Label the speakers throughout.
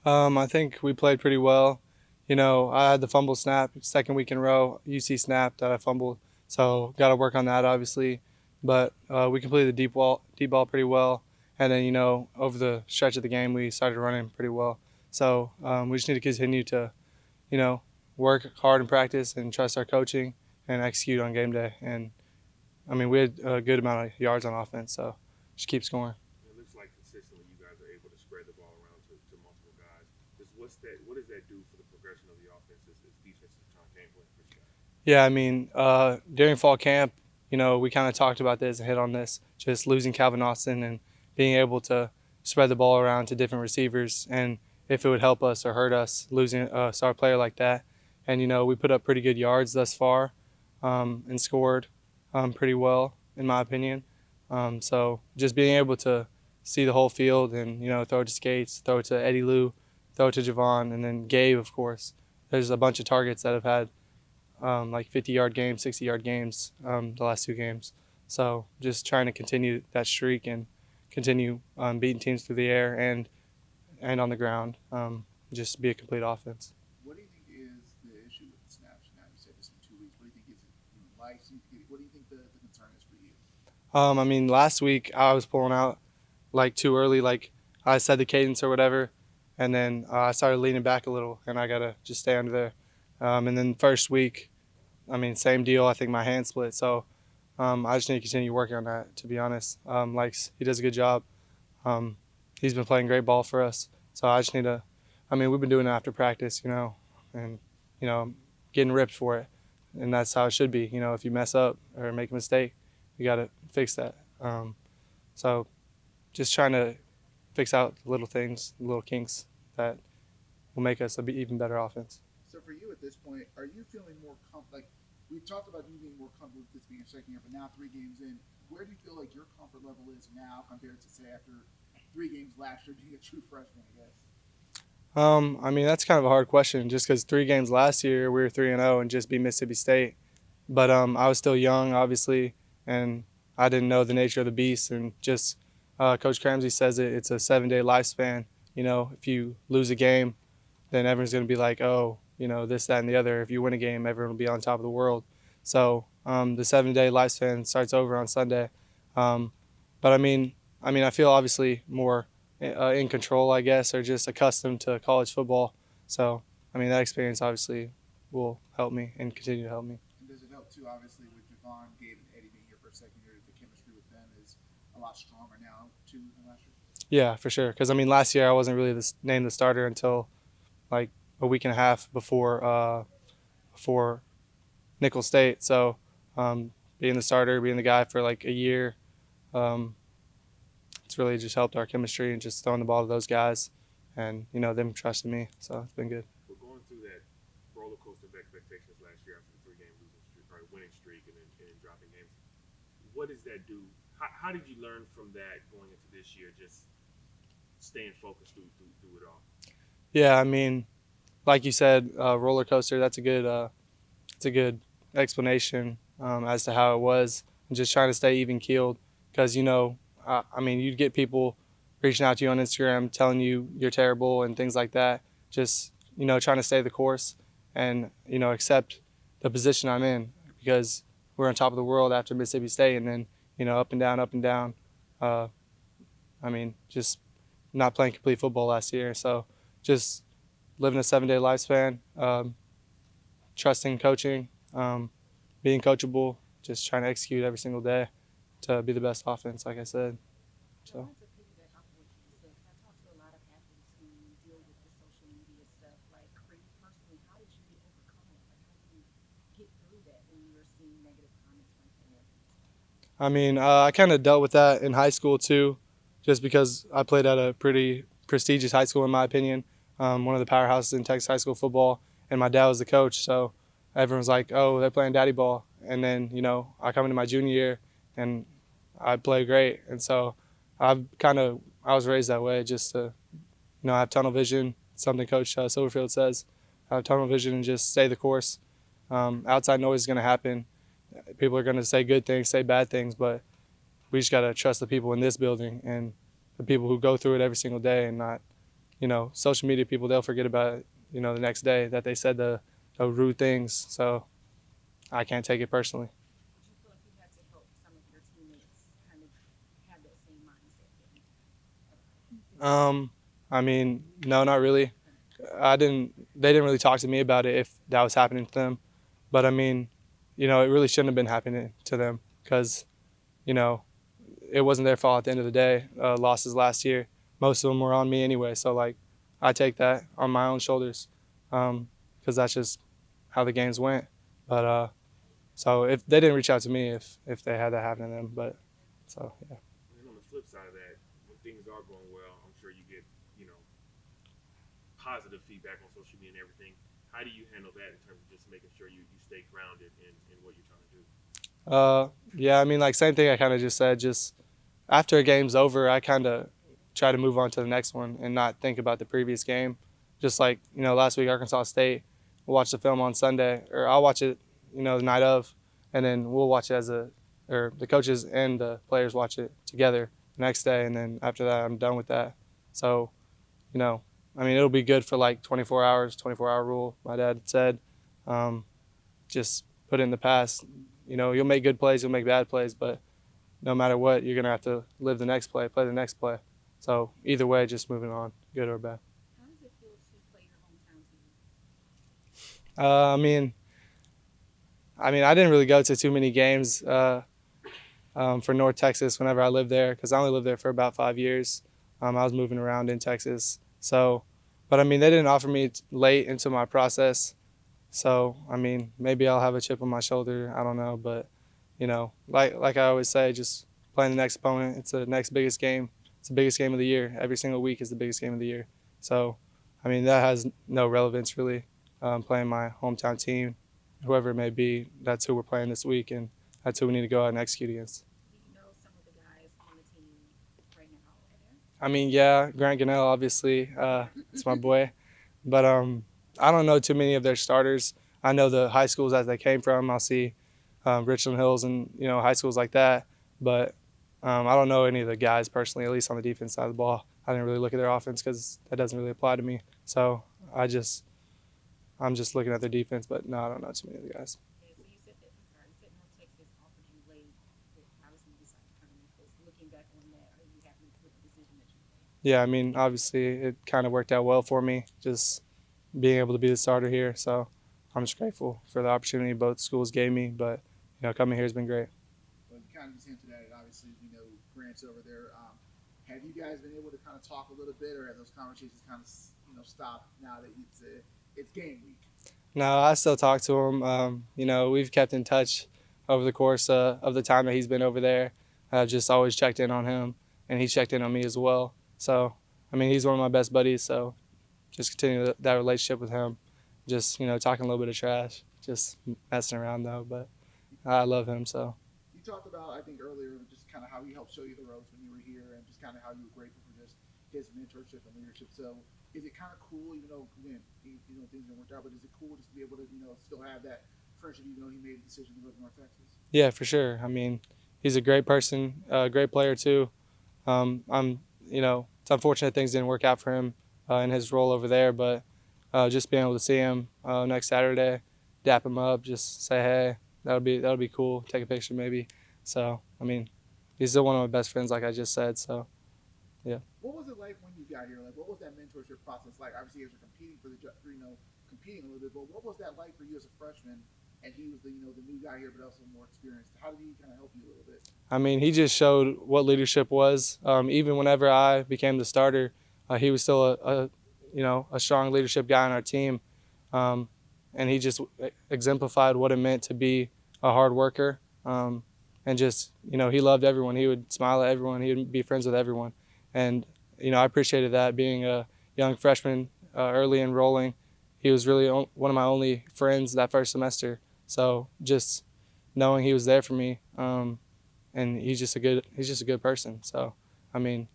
Speaker 1: I think we played pretty well. I had the fumble snap, second week in a row. UC snap that I fumbled, so got to work on that obviously. But we completed the deep ball pretty well, and then over the stretch of the game we started running pretty well. So we just need to continue to you know work hard in practice and trust our coaching and execute on game day. And I mean we had a good amount of yards on offense, so just keep scoring.
Speaker 2: It looks like consistently you guys are able to spread the ball around to multiple guys. What does that do for the progression of the offense as defense is trying to game plan for you guys?
Speaker 1: Yeah, I mean, during fall camp, we kind of talked about this and hit on this, just losing Calvin Austin and being able to spread the ball around to different receivers, and if it would help us or hurt us losing a star player like that. And we put up pretty good yards thus far, and scored pretty well in my opinion. So just being able to see the whole field and throw it to Skates, throw it to Eddie Lou, throw it to Javon, and then Gabe, of course. There's a bunch of targets that have had like 50-yard games, 60-yard games the last two games. So just trying to continue that streak and continue beating teams through the air and on the ground. Just be a complete offense.
Speaker 3: What do you think is the issue with the snaps now? You said this in 2 weeks. What do you think is life? What do you think the concern is for you?
Speaker 1: I mean, last week I was pulling out like too early, like I said the cadence or whatever, and then I started leaning back a little, and I gotta just stay under there. And then first week, I mean, same deal. I think my hand split, so I just need to continue working on that. To be honest, like he does a good job. Um, he's been playing great ball for us, so I just need to. I mean, we've been doing it after practice, and getting ripped for it, and that's how it should be. If you mess up or make a mistake, you got to fix that. So just trying to fix out little things, little kinks that will make us a even better offense.
Speaker 3: So for you at this point, are you feeling more like we've talked about you being more comfortable with this being your second year, but now 3 games in, where do you feel like your comfort level is now compared to say after 3 games last year being a true freshman? I guess.
Speaker 1: I mean, that's kind of a hard question just because 3 games last year we were 3-0 and just beat Mississippi State. But I was still young, obviously, and I didn't know the nature of the beast. And just Coach Cramsey says it's a 7-day lifespan. If you lose a game, then everyone's going to be like, oh, this, that, and the other. If you win a game, everyone will be on top of the world. So the 7-day lifespan starts over on Sunday. Um, but I feel obviously more in control, I guess, or just accustomed to college football. So, that experience obviously will help me and continue to help me.
Speaker 3: And does it help too? Obviously, with Javon, Gabe, and Eddie being here for a second year, the chemistry with them is a lot stronger now too than last year.
Speaker 1: Yeah, for sure. Because last year I wasn't really named the starter until like a week and a half before Nickel State. So being the starter, being the guy for like a year, um, it's really just helped our chemistry and just throwing the ball to those guys, and them trusting me. So it's been good.
Speaker 2: We're going through that roller coaster of expectations last year after the 3 game losing streak or winning streak and then dropping games. What does that do? How did you learn from that going into this year? Just staying focused through it all.
Speaker 1: Yeah, like you said, roller coaster. It's a good explanation as to how it was, and just trying to stay even keeled. Because you'd get people reaching out to you on Instagram telling you you're terrible and things like that. Just trying to stay the course and accept the position I'm in, because we're on top of the world after Mississippi State, and then up and down, up and down. Uh, just not playing complete football last year. So just living a 7-day lifespan, trusting coaching, being coachable, just trying to execute every single day to be the best offense, like I said.
Speaker 4: I
Speaker 1: So.
Speaker 4: wanted to piggyback off of what you said, because I talk to a lot of athletes who deal with the social media stuff. Like, for you personally, how did you overcome it? Like, how do you get through that when you're seeing negative comments from fans?
Speaker 1: I kind of dealt with that in high school too, just because I played at a pretty prestigious high school in my opinion, one of the powerhouses in Texas high school football, and my dad was the coach, so everyone's like, "Oh, they're playing daddy ball," and then I come into my junior year and I play great, and so I was raised that way, just to have tunnel vision. Something Coach Silverfield says, have tunnel vision and just stay the course. Outside noise is going to happen. People are going to say good things, say bad things, but we just got to trust the people in this building and the people who go through it every single day, and not social media people, they'll forget about it, the next day that they said the rude things. So I can't take it personally.
Speaker 4: Did you feel like you had to help some of your teammates kind of have that same mindset
Speaker 1: I mean, no, not really. I didn't. They didn't really talk to me about it if that was happening to them. But I mean, it really shouldn't have been happening to them because you know it wasn't their fault at the end of the day. Losses last year, most of them were on me anyway. So like, I take that on my own shoulders because that's just how the games went. But so if they didn't reach out to me if they had that happen to them, but so yeah.
Speaker 2: And on the flip side of that, when things are going well, I'm sure you get, positive feedback on social media and everything. How do you handle that in terms of just making sure you stay grounded in what you're trying to do?
Speaker 1: Yeah, I mean, like same thing I kind of just said. Just after a game's over, I kind of try to move on to the next one and not think about the previous game. Just like last week, Arkansas State, we'll watch the film on Sunday, or I'll watch it, the night of, and then we'll watch it or the coaches and the players watch it together the next day, and then after that, I'm done with that. So, I mean, it'll be good for like 24 hours, 24-hour rule. My dad said, just put it in the past. You'll make good plays, you'll make bad plays, but no matter what, you're gonna have to live the next play the next play. So either way, just moving on, good or bad.
Speaker 4: How does it feel to play your hometown team?
Speaker 1: I mean, I didn't really go to too many games for North Texas whenever I lived there because I only lived there for about 5 years. I was moving around in Texas, so. But I mean, they didn't offer me late into my process, so I mean, maybe I'll have a chip on my shoulder. I don't know, but like I always say, just playing the next opponent. It's the next biggest game. It's the biggest game of the year. Every single week is the biggest game of the year. So, I mean, that has no relevance really. Playing my hometown team, whoever it may be, that's who we're playing this week, and that's who we need to go out and execute against.
Speaker 4: Do you know some of the guys on the team right now over there?
Speaker 1: I mean, yeah, Grant Gunnell, obviously, it's my boy, but I don't know too many of their starters. I know the high schools as they came from. I'll see Richland Hills and high schools like that, but I don't know any of the guys personally, at least on the defense side of the ball. I didn't really look at their offense because that doesn't really apply to me. So I'm just looking at their defense, but no, I don't know too many of the guys.
Speaker 4: Yeah, so you said that, I'm sorry, you said North Texas offered you late, but obviously you decided to come in because looking back on that, are you happy with the decision that you made?
Speaker 1: Yeah, I mean, obviously it kind of worked out well for me, just being able to be the starter here. So I'm just grateful for the opportunity both schools gave me, but coming here has been great.
Speaker 3: Well, you kind of just hinted at it. Obviously, Grant's over there. Have you guys been able to kind of talk a little bit, or have those conversations kind of stopped now that it's game week?
Speaker 1: No, I still talk to him. We've kept in touch over the course of the time that he's been over there. I've just always checked in on him, and he checked in on me as well. So, I mean, he's one of my best buddies. So, just continue that relationship with him. Just talking a little bit of trash, just messing around though. But I love him. So.
Speaker 3: You talked about, I think earlier, just kind of how he helped show you the ropes when you were here, and just kind of how you were grateful for just his mentorship and leadership. So, is it kind of cool, even though again, things didn't work out, but is it cool just to be able to still have that friendship, even though he made the decision to live in North Texas?
Speaker 1: Yeah, for sure. I mean, he's a great person, a great player too. It's unfortunate things didn't work out for him in his role over there, but just being able to see him next Saturday, dap him up, just say hey, that'll be cool. Take a picture maybe. So I mean, he's still one of my best friends, like I just said. So yeah.
Speaker 3: What was it like when you got here? Like, what was that mentorship process like? Obviously, as you're competing for competing a little bit, but what was that like for you as a freshman? And he was the new guy here, but also more experienced. How did he kind of help you a little bit?
Speaker 1: I mean, he just showed what leadership was. Even whenever I became the starter, he was still a strong leadership guy on our team, and he just exemplified what it meant to be a hard worker. And just he loved everyone. He would smile at everyone. He would be friends with everyone, and I appreciated that. Being a young freshman, early enrolling, he was really one of my only friends that first semester. So just knowing he was there for me, and he's just a good person. So I mean,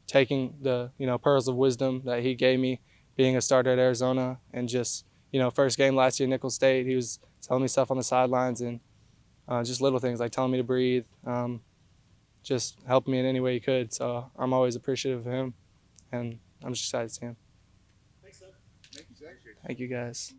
Speaker 1: taking the pearls of wisdom that he gave me, being a starter at Arizona, and just first game last year, Nicholls State, he was telling me stuff on the sidelines and just little things like telling me to breathe, just helping me in any way he could. So I'm always appreciative of him, and I'm just excited to see him.
Speaker 2: Thanks, Seth.
Speaker 3: Thank you, Zach.
Speaker 2: Appreciate you.
Speaker 1: Thank you guys.